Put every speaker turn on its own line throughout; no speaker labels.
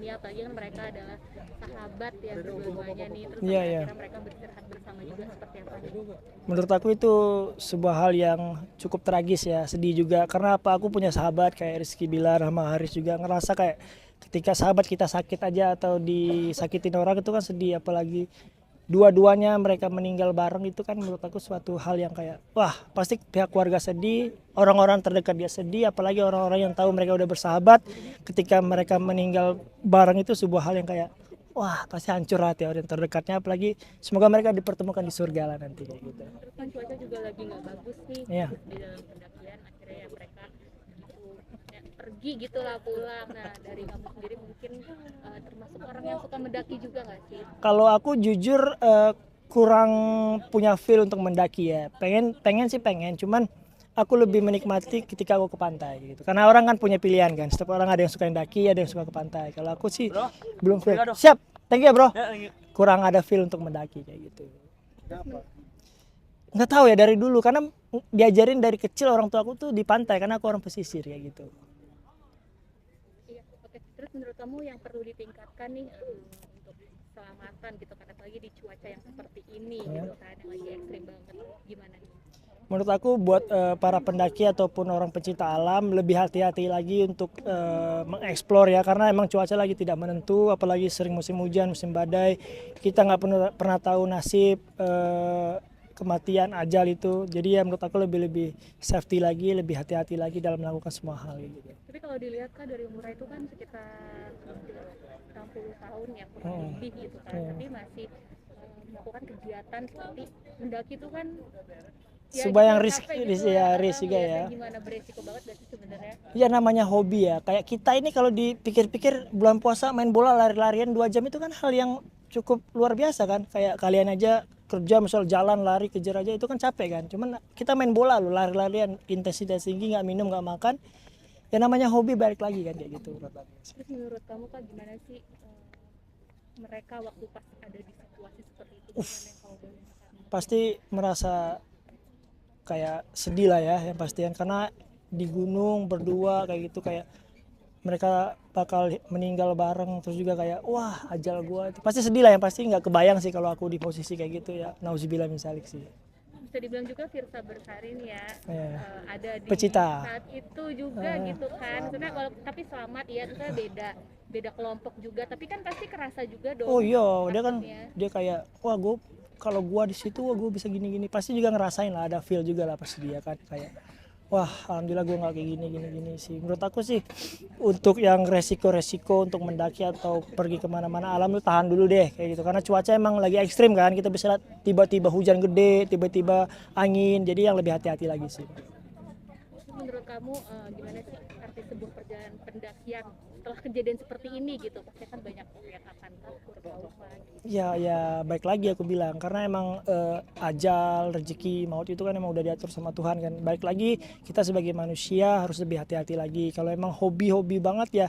ini, apalagi kan mereka adalah sahabat ya dua-duanya nih, terus
Iya,
sampai
iya.
akhirnya mereka beristirahat bersama juga, seperti apa nih?
Menurut aku itu sebuah hal yang cukup tragis ya, sedih juga. Karena apa? Aku punya sahabat kayak Rizky Bilar sama Haris juga ngerasa kayak ketika sahabat kita sakit aja atau disakitin orang itu kan sedih, apalagi dua-duanya mereka meninggal bareng itu kan menurut aku suatu hal yang kayak wah pasti pihak keluarga sedih, orang-orang terdekat dia sedih, apalagi orang-orang yang tahu mereka udah bersahabat ketika mereka meninggal bareng itu sebuah hal yang kayak wah pasti hancur hati orang terdekatnya, apalagi semoga mereka dipertemukan di surga lah nanti kayak gitu.
Terus kan cuaca juga lagi nggak bagus nih
Iya.
di dalam pendakian, akhirnya ya mereka gitu ya, pergi gitulah pulang. Nah dari kamu sendiri mungkin termasuk orang yang suka mendaki juga nggak sih?
Kalau aku jujur kurang punya feel untuk mendaki ya. Pengen pengen sih pengen, cuman aku lebih menikmati ketika aku ke pantai gitu. Karena orang kan punya pilihan kan. Setiap orang ada yang suka mendaki, ada yang suka ke pantai. Kalau aku sih belum feel. Siap. Thank you, Bro. Kurang ada feel untuk mendaki kayak gitu. Nggak tahu ya dari dulu karena diajarin dari kecil orang tua aku tuh di pantai karena aku orang pesisir kayak gitu.
Iya, oke. Terus menurut kamu yang perlu ditingkatkan nih untuk keselamatan gitu kan, apalagi di cuaca yang seperti ini gitu kan, yang lagi ekstrim banget, gimana nih?
Menurut aku buat para pendaki ataupun orang pecinta alam lebih hati-hati lagi untuk mengeksplor ya, karena emang cuaca lagi tidak menentu, apalagi sering musim hujan, musim badai. Kita nggak pernah tahu nasib kematian ajal itu. Jadi ya menurut aku lebih safety lagi, lebih hati-hati lagi dalam melakukan semua hal gitu.
Tapi kalau dilihat kan dari umurnya itu kan sekitar 60 tahun ya kurang lebih gitu kan, tapi masih melakukan kegiatan seperti mendaki itu kan ya
Sebuah
gitu
yang
capek gitu
ya,
ya,
risk juga ya.
gimana beresiko banget gak sih sebenarnya?
Ya namanya hobi ya. Kayak kita ini kalau dipikir-pikir bulan puasa main bola lari-larian 2 jam itu kan hal yang cukup luar biasa kan. Kayak kalian aja kerja misal jalan lari kejar aja itu kan capek kan. Cuman kita main bola loh lari-larian intensitas tinggi, nggak minum nggak makan. Ya namanya hobi balik lagi kan kayak gitu.
Terus menurut kamu Kak gimana sih mereka waktu pas ada di situasi seperti itu, gimana yang kamu bayangkan?
Pasti merasa kayak sedih lah ya yang pastian, karena di gunung berdua kayak gitu, kayak mereka bakal meninggal bareng, terus juga kayak wah ajal gua itu pasti sedih lah, yang pasti nggak kebayang sih kalau aku di posisi kayak gitu ya, nauzubillah min zalik sih.
Bisa dibilang juga Firsa Bersarin ya, ada di
Pecinta.
saat itu juga gitu kan, sebenarnya kalau tapi selamat ya, itu kan beda beda kelompok juga, tapi kan pasti kerasa juga dong
Oh iya, dia kan
takutnya.
dia kayak wah gua kalau gua di situ wah gua bisa gini-gini, pasti juga ngerasain lah, ada feel juga lah pasti dia kan kayak wah alhamdulillah gua nggak kayak gini sih. Menurut aku sih untuk yang resiko-resiko untuk mendaki atau pergi kemana-mana alam lu tahan dulu deh kayak gitu, karena cuaca emang lagi ekstrim kan, kita bisa lihat tiba-tiba hujan gede, tiba-tiba angin, jadi yang lebih hati-hati lagi sih.
Menurut kamu gimana sih arti sebuah perjalanan pendakian setelah kejadian seperti ini gitu, pasti kan banyak yang akan takut trauma gitu.
Ya baik lagi aku bilang, karena emang ajal rezeki maut itu kan emang udah diatur sama Tuhan kan. Baik lagi kita sebagai manusia harus lebih hati-hati lagi. Kalau emang hobi banget ya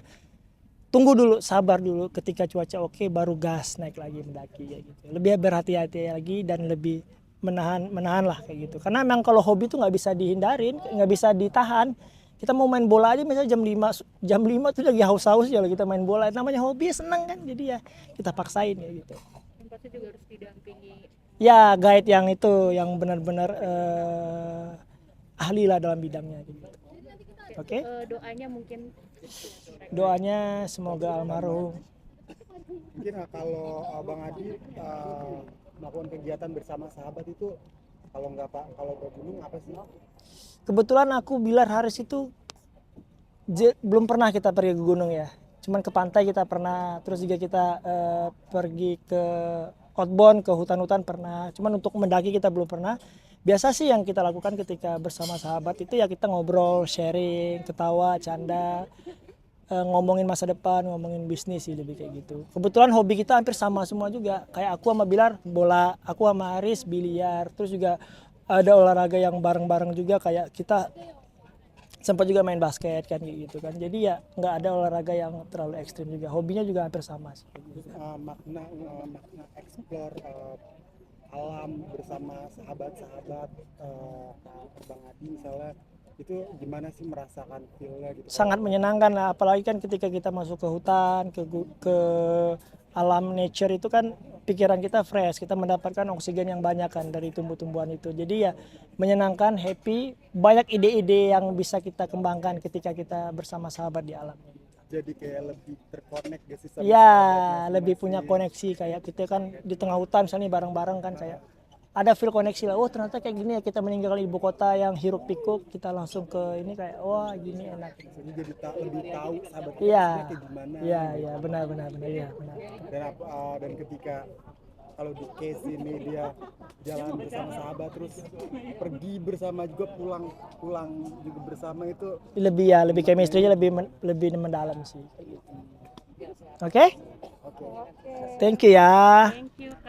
tunggu dulu, sabar dulu, ketika cuaca oke baru gas naik lagi mendaki kayak gitu. Lebih berhati-hati lagi dan lebih menahan lah kayak gitu. Karena emang kalau hobi itu nggak bisa dihindarin, nggak bisa ditahan. Kita mau main bola aja misalnya jam 5 tuh lagi haus-haus ya kita main bola. Namanya hobi ya seneng kan, jadi ya kita paksain ya gitu.
Dan pasti juga harus didampingi
Ya guide yang itu yang benar-benar ahli lah dalam bidangnya gitu. Oke.
doanya mungkin
Doanya semoga almarhum.
Mungkin kalau Bang Adi melakukan kegiatan bersama sahabat itu kalau nggak Pak, kalau ke gunung apa sih?
Kebetulan aku Bilar Haris itu belum pernah kita pergi ke gunung ya. Cuman ke pantai kita pernah, terus juga kita pergi ke outbound, ke hutan-hutan pernah. Cuman untuk mendaki kita belum pernah. Biasa sih yang kita lakukan ketika bersama sahabat itu ya kita ngobrol, sharing, ketawa, canda, ngomongin masa depan, ngomongin bisnis sih, lebih kayak gitu. Kebetulan hobi kita hampir sama semua juga. Kayak aku sama Bilar bola, aku sama Haris biliar, terus juga ada olahraga yang bareng-bareng juga, kayak kita sempat juga main basket kan gitu kan. Jadi ya nggak ada olahraga yang terlalu ekstrim juga. Hobinya juga hampir sama sih.
Makna explore alam bersama sahabat-sahabat Bang Adi misalnya itu gimana sih merasakan feel-nya gitu?
Sangat menyenangkan lah, apalagi kan ketika kita masuk ke hutan, ke alam nature itu kan pikiran kita fresh, kita mendapatkan oksigen yang banyak kan dari tumbuh-tumbuhan itu. Jadi ya menyenangkan, happy, banyak ide-ide yang bisa kita kembangkan ketika kita bersama sahabat di alam.
Jadi kayak lebih terkonek gak sih sama
Ya,
sahabat
lebih punya
masing-masing?
koneksi, kayak kita kan di tengah hutan misalnya bareng-bareng kan, kayak ada feel koneksi lah. Oh ternyata kayak gini ya, kita meninggalkan ibu kota yang hiruk pikuk, kita langsung ke ini kayak wah gini enak.
Jadi lebih tahu sahabat kita
Iya,
sebenarnya kayak gimana.
iya, iya, benar, iya, benar.
Dan ketika kalau di case ini dia jalan bersama sahabat terus pergi bersama juga pulang juga bersama itu
Lebih chemistry-nya lebih mendalam sih. Oke?
oke.
Oke.
Thank you ya.
Thank you.